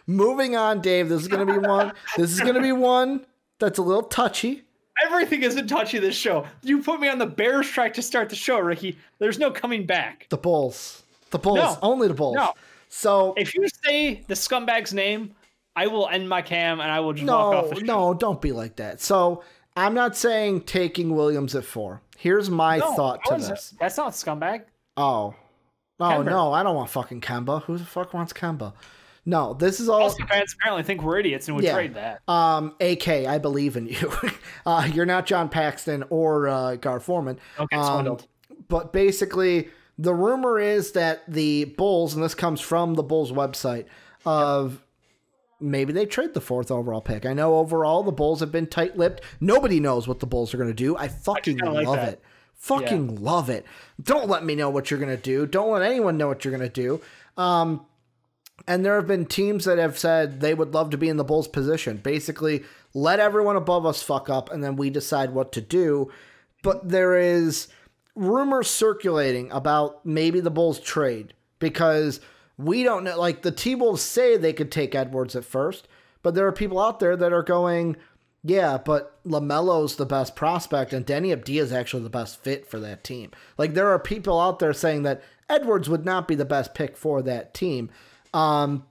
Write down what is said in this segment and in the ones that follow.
Moving on, Dave. This is going to be one. This is going to be one that's a little touchy. Everything isn't touchy this show. You put me on the Bears track to start the show, Ricky. There's no coming back. The Bulls. The Bulls. No. Only the Bulls. No. So if you say the scumbag's name, I will end my cam and I will just walk off the show. No, don't be like that. So I'm not saying taking Williams at 4. Here's my thought to this. That's not scumbag. Oh, no, I don't want fucking Kemba. Who the fuck wants Kemba? No, this is all. Also, fans apparently think we're idiots and would trade that. AK, I believe in you. You're not John Paxton or Gar Forman. Okay, swindled. But basically, the rumor is that the Bulls, and this comes from the Bulls website, of maybe they trade the 4th overall pick. I know overall the Bulls have been tight-lipped. Nobody knows what the Bulls are going to do. I fucking love it. Fucking love it. Don't let me know what you're going to do. Don't let anyone know what you're going to do. And there have been teams that have said they would love to be in the Bulls' position. Basically, let everyone above us fuck up, and then we decide what to do. But there is rumors circulating about maybe the Bulls trade, because we don't know. Like, the T-Wolves say they could take Edwards at first, but there are people out there that are going, yeah, but LaMelo's the best prospect, and Denny Abdia is actually the best fit for that team. Like, there are people out there saying that Edwards would not be the best pick for that team. I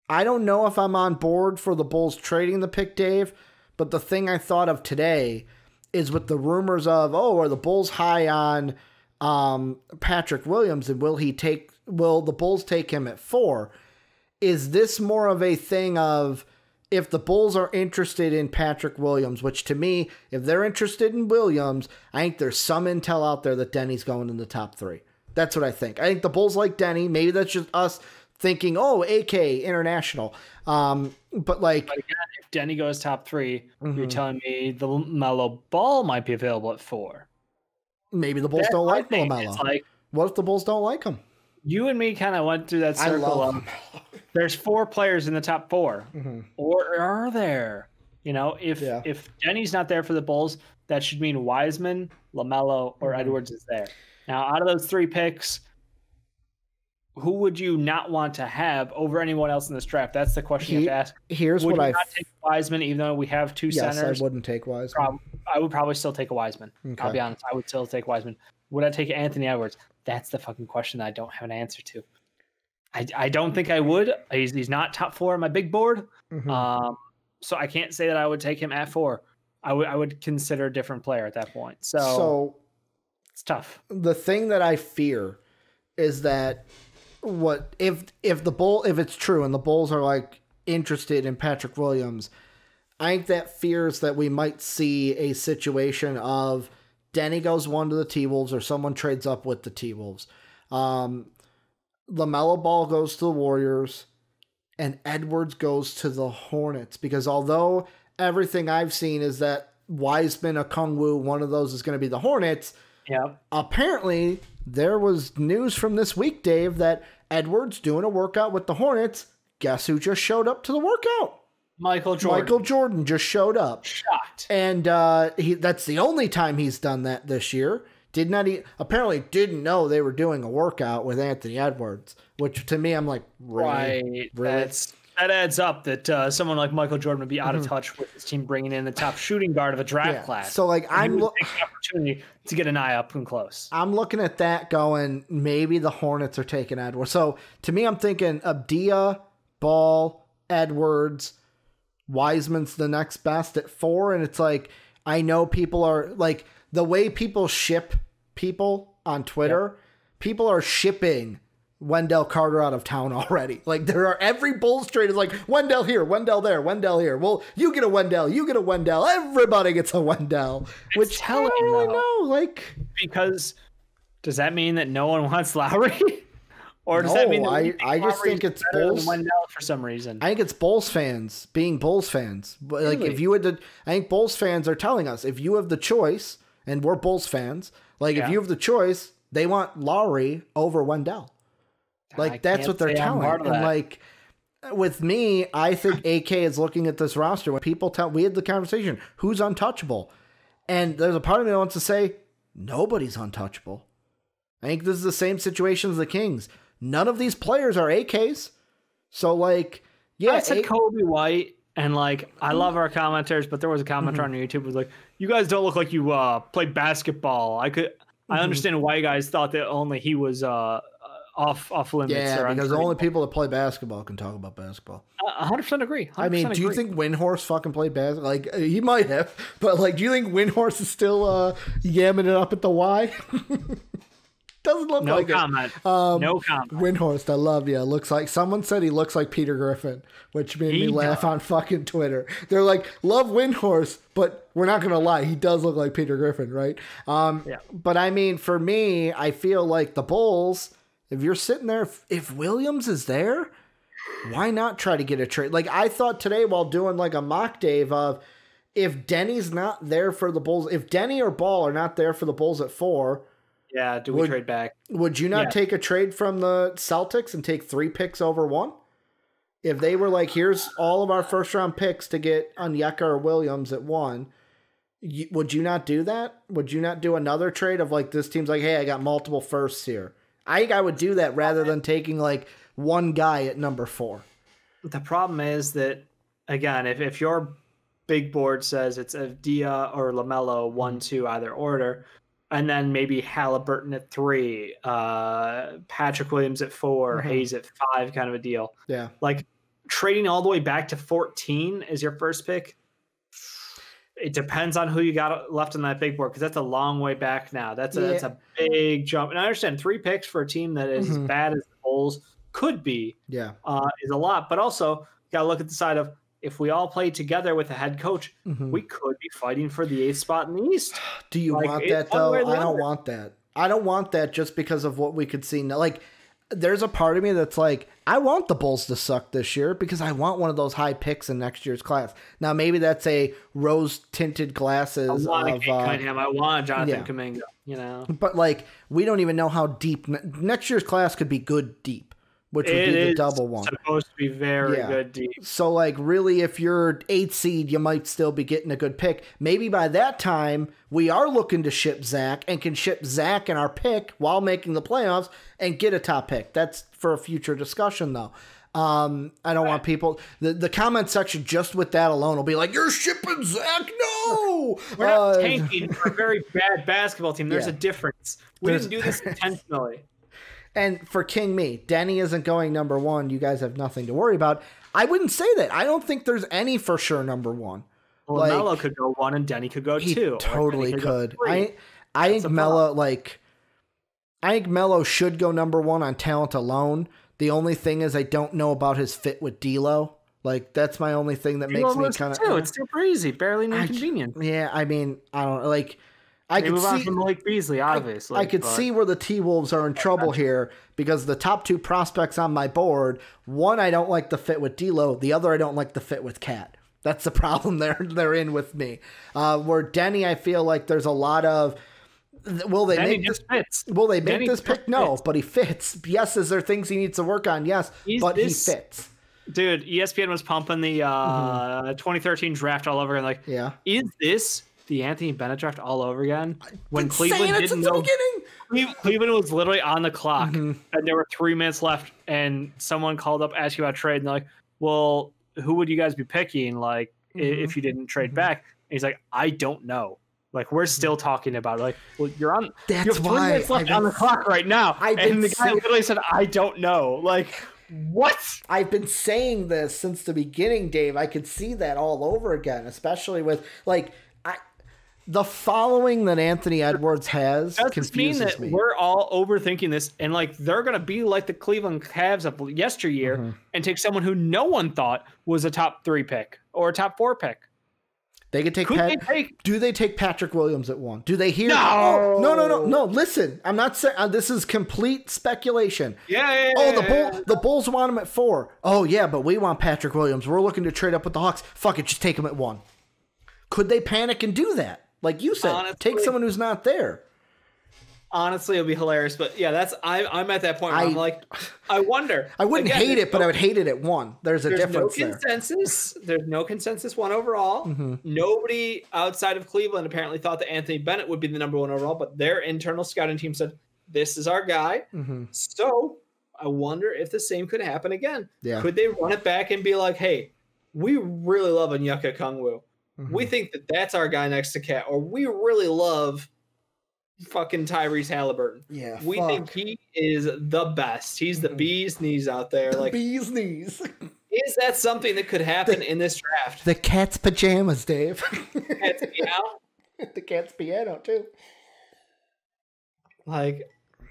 don't know if I'm on board for the Bulls trading the pick, Dave, but the thing I thought of today is with the rumors of, are the Bulls high on Patrick Williams, and will the Bulls take him at 4? Is this more of a thing of, if the Bulls are interested in Patrick Williams, which to me, if they're interested in Williams, I think there's some intel out there that Denny's going in the top 3. That's what I think. I think the Bulls like Denny. Maybe that's just us thinking, AK, international. But again, if Denny goes top 3, you're telling me the LaMelo Ball might be available at 4. Maybe the Bulls don't like LaMelo. What if the Bulls don't like him? You and me kind of went through that circle of there's 4 players in the top 4. Or are there? If Denny's not there for the Bulls, that should mean Wiseman, LaMelo, or Edwards is there. Now, out of those 3 picks, who would you not want to have over anyone else in this draft? That's the question you have to ask. Here's would what you not take Wiseman, even though we have 2 centers? Yes, I wouldn't take Wiseman. I would probably still take a Wiseman. Okay. I'll be honest. I would still take Wiseman. Would I take Anthony Edwards? That's the fucking question that I don't have an answer to. I don't think I would. He's not top 4 on my big board. So I can't say that I would take him at 4. I would consider a different player at that point. So it's tough. The thing that I fear is that if it's true and the Bulls are interested in Patrick Williams, I think that fears that we might see a situation of Denny goes 1 to the T-Wolves or someone trades up with the T-Wolves. LaMelo Ball goes to the Warriors and Edwards goes to the Hornets, because although everything I've seen is that Wiseman, Okongwu, one of those is going to be the Hornets. Yeah. Apparently, there was news from this week, Dave, that Edwards doing a workout with the Hornets. Guess who just showed up to the workout? Michael Jordan. Michael Jordan just showed up. Shocked. And that's the only time he's done that this year. Apparently didn't know they were doing a workout with Anthony Edwards, which to me, I'm like, really? That adds up that someone like Michael Jordan would be out of touch with his team bringing in the top shooting guard of a draft class. So I'm looking the opportunity to get an eye up and close. I'm looking at that going, maybe the Hornets are taking Edwards. So to me, I'm thinking Abdia, Ball, Edwards, Wiseman's the next best at 4. And it's I know people are the way people ship people on Twitter, people are shipping Wendell Carter out of town already. Every Bulls trade is Wendell here, Wendell there, Wendell here. Well, you get a Wendell, everybody gets a Wendell. Which telling, I don't really know, because does that mean that no one wants Lowry? Or does that mean that I just think it's Bulls Wendell for some reason? I think it's Bulls fans being Bulls fans. Really? If you I think Bulls fans are telling us, if you have the choice, and we're Bulls fans, if you have the choice, they want Lowry over Wendell. That's what they're telling. And with me, I think AK is looking at this roster. When people we had the conversation, who's untouchable? And there's a part of me that wants to say, nobody's untouchable. I think this is the same situation as the Kings. None of these players are AKs. So like, yeah, I said Kobe White, and like I love our commenters, but there was a commenter on YouTube who was like, "You guys don't look like you play basketball." I understand why you guys thought that only he was off limits. Yeah, because only people that play basketball can talk about basketball. 100% agree. 100% I mean, do you think Windhorse fucking played basketball? Like, he might have, but like, do you think Windhorse is still yamming it up at the Y? Doesn't look no like comment. it. No comment. Windhorst, I love you. Looks like someone said he looks like Peter Griffin, which made me laugh on fucking Twitter. They're like, love Windhorst, but we're not gonna lie, he does look like Peter Griffin, right? Yeah. But I mean, for me, I feel like the Bulls. If you're sitting there, if Williams is there, why not try to get a trade? Like I thought today while doing like a mock Dave of if Denny's not there for the Bulls, if Denny or Ball are not there for the Bulls at 4. Yeah, do we trade back? Would you not take a trade from the Celtics and take 3 picks over 1? If they were like, here's all of our first round picks to get Onyeka or Williams at 1, would you not do that? Would you not do another trade of like this team's like, hey, I got multiple firsts here? I think I would do that rather than taking like one guy at number 4. The problem is that, again, if your big board says it's Avdia or LaMelo 1, 2, either order, and then maybe Halliburton at 3, Patrick Williams at 4, Hayes at 5, kind of a deal. Yeah. Like trading all the way back to 14 as your first pick. It depends on who you got left on that big board, because that's a long way back now. That's a big jump. And I understand 3 picks for a team that is as bad as the Bulls could be. Yeah. Is a lot. But also, you got to look at the side of, if we all play together with a head coach, we could be fighting for the 8th spot in the East. Do you want that, though? I don't want that. I don't want that just because of what we could see now. Like, there's a part of me that's like, I want the Bulls to suck this year because I want one of those high picks in next year's class. Now, maybe that's a rose-tinted glasses. I want Jonathan Kuminga, you know. But, like, we don't even know how deep. Next year's class could be good deep. Which would be the double one. It's supposed to be very good deep. So, like, really, if you're 8th seed, you might still be getting a good pick. Maybe by that time, we are looking to ship Zach and can ship Zach and our pick while making the playoffs and get a top pick. That's for a future discussion, though. I don't want people... The comment section, just with that alone, will be like, you're shipping Zach? No! We're not tanking for a very bad basketball team. There's a difference. We didn't do this intentionally. And for King Me, Denny isn't going number 1. You guys have nothing to worry about. I wouldn't say that. I don't think there's any for sure number 1. Well, like, Melo could go 1 and Denny could go 2. He totally could. I think Melo, I think Melo should go number 1 on talent alone. The only thing is I don't know about his fit with D'Lo. Like, that's my only thing that makes me kind of... It's super easy. Barely inconvenient. Yeah, I mean, I don't know. Like... I could move on see from Malik Beasley, obviously. I could see where the T-Wolves are in trouble here because the top 2 prospects on my board, one, I don't like the fit with D'Lo. The other, I don't like the fit with Cat. That's the problem they're in with me. Where Denny, I feel like there's a lot of... Will they Denny make this? Fits. Will they make this pick? No, but he fits. Yes, is there things he needs to work on? Yes, he fits. Dude, ESPN was pumping the 2013 draft all over again. Like, is this the Anthony Bennett draft all over again? When Cleveland didn't know, Cleveland was literally on the clock, and there were 3 minutes left, and someone called up asking about trade, and they're like, "Well, who would you guys be picking? Like, if you didn't trade back?" And he's like, "I don't know. Like, we're still talking about it. Like, well, you're on. That's you have 3 minutes left on the clock right now." And the guy literally said, "I don't know." Like, what? I've been saying this since the beginning, Dave. I could see that all over again, especially with like. The following that Anthony Edwards has confuses me. We're all overthinking this, and like they're gonna be like the Cleveland Cavs of yesteryear and take someone who no one thought was a top 3 pick or a top 4 pick. They could take. Do they take Patrick Williams at 1? Do they hear? No, no. Listen, I'm not saying this is complete speculation. Yeah. The Bulls want him at 4. Oh yeah, but we want Patrick Williams. We're looking to trade up with the Hawks. Fuck it, just take him at 1. Could they panic and do that? Like you said, honestly, take someone who's not there. Honestly, it'll be hilarious. But yeah, I'm at that point where I'm like, I wonder. I wouldn't hate it, but I would hate it at 1. There's a difference there. There's no consensus 1 overall. Nobody outside of Cleveland apparently thought that Anthony Bennett would be the number 1 overall, but their internal scouting team said, this is our guy. So I wonder if the same could happen again. Yeah. Could they run it back and be like, hey, we really love Onyeka Okongwu. We think that that's our guy next to Cat, or we really love fucking Tyrese Halliburton. Yeah, we think he is the best. He's the bee's knees out there. The bee's knees. Is that something that could happen in this draft? The cat's pajamas, Dave. Cat's piano? The cat's piano, too. Like,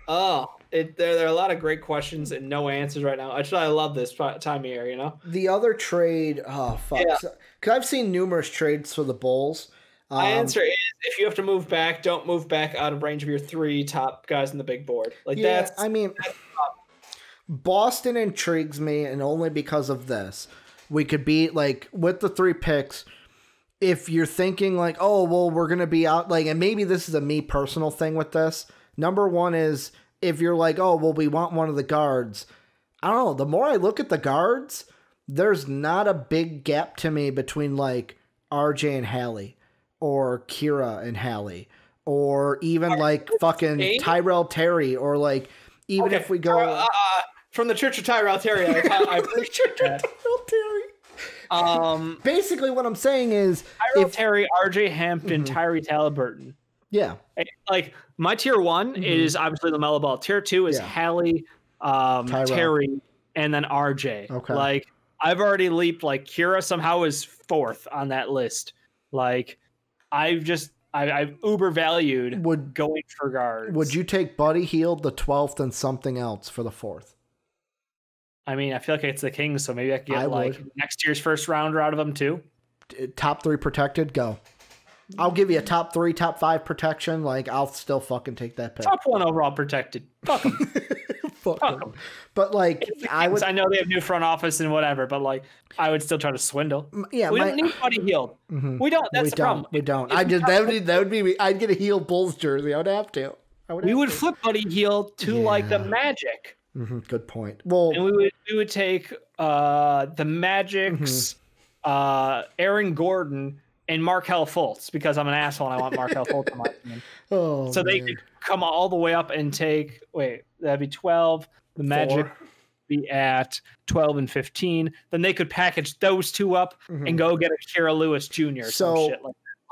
there are a lot of great questions and no answers right now. Actually, I love this time of year, you know? The other trade, fuck. Yeah. Because I've seen numerous trades for the Bulls. My answer is, if you have to move back, don't move back out of range of your 3 top guys on the big board. That's Boston intrigues me, and only because of this. We could be, with the 3 picks, if you're thinking, we're going to be out, and maybe this is a me personal thing with this. Number one is, if you're we want one of the guards. I don't know. The more I look at the guards, there's not a big gap to me between, RJ and Hallie, or Kira and Hallie, or even, fucking Tyrell Terry, or, even if we go... from the Church of Tyrell Terry, I appreciate that. Tyrell Terry. Basically, what I'm saying is... Tyrell Terry, RJ Hampton, Tyrese Halliburton. Yeah. My tier 1 is obviously LaMelo Ball. Tier 2 is Hallie, Terry, and then RJ. Okay. I've already leaped. Kira somehow is 4th on that list. I've uber valued going for guards. Would you take Buddy Hield the 12th and something else for the 4th? I mean, I feel like it's the Kings, so maybe I could get next year's first rounder out of them too. Top 3 protected, go. I'll give you a top 3, top 5 protection. I'll still fucking take that pick. Top 1 overall protected. Fuck them. Fuck them. But I know they have new front office and whatever, but I would still try to swindle. Yeah, we don't need Buddy Hield. We don't. That's the problem. We don't. I'd get a Hield Bulls jersey. I would have to. We would flip Buddy Hield to the Magic. Good point. Well, and we would take the Magic's Aaron Gordon and Markelle Fultz, because I'm an asshole and I want Markelle Fultz in my team. They could come all the way up and take, that'd be 12. The Magic be at 12 and 15. Then they could package those 2 up and go get a Kira Lewis Jr. or some shit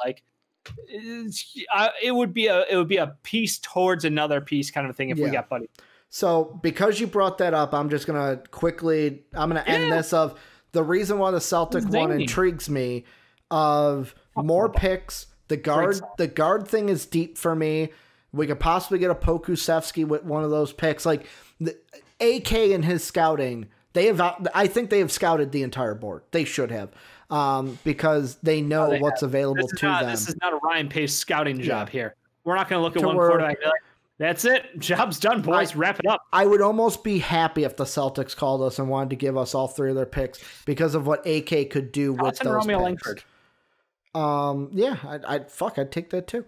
like that. It would be a piece towards another piece kind of thing if we got Buddy. So because you brought that up, I'm just going to end this of the reason why the Celtic one intrigues me. Of more picks, the guard thing is deep for me. We could possibly get a Pokusevski with one of those picks. The AK and his scouting, I think they have scouted the entire board. They should have, because they know what's available to them. This is not a Ryan Pace scouting job here. We're not going to look at one quarterback and be like, that's it. Job's done, boys. Wrap it up. I would almost be happy if the Celtics called us and wanted to give us all 3 of their picks because of what AK could do with those Romeo picks. Langford. I'd take that too.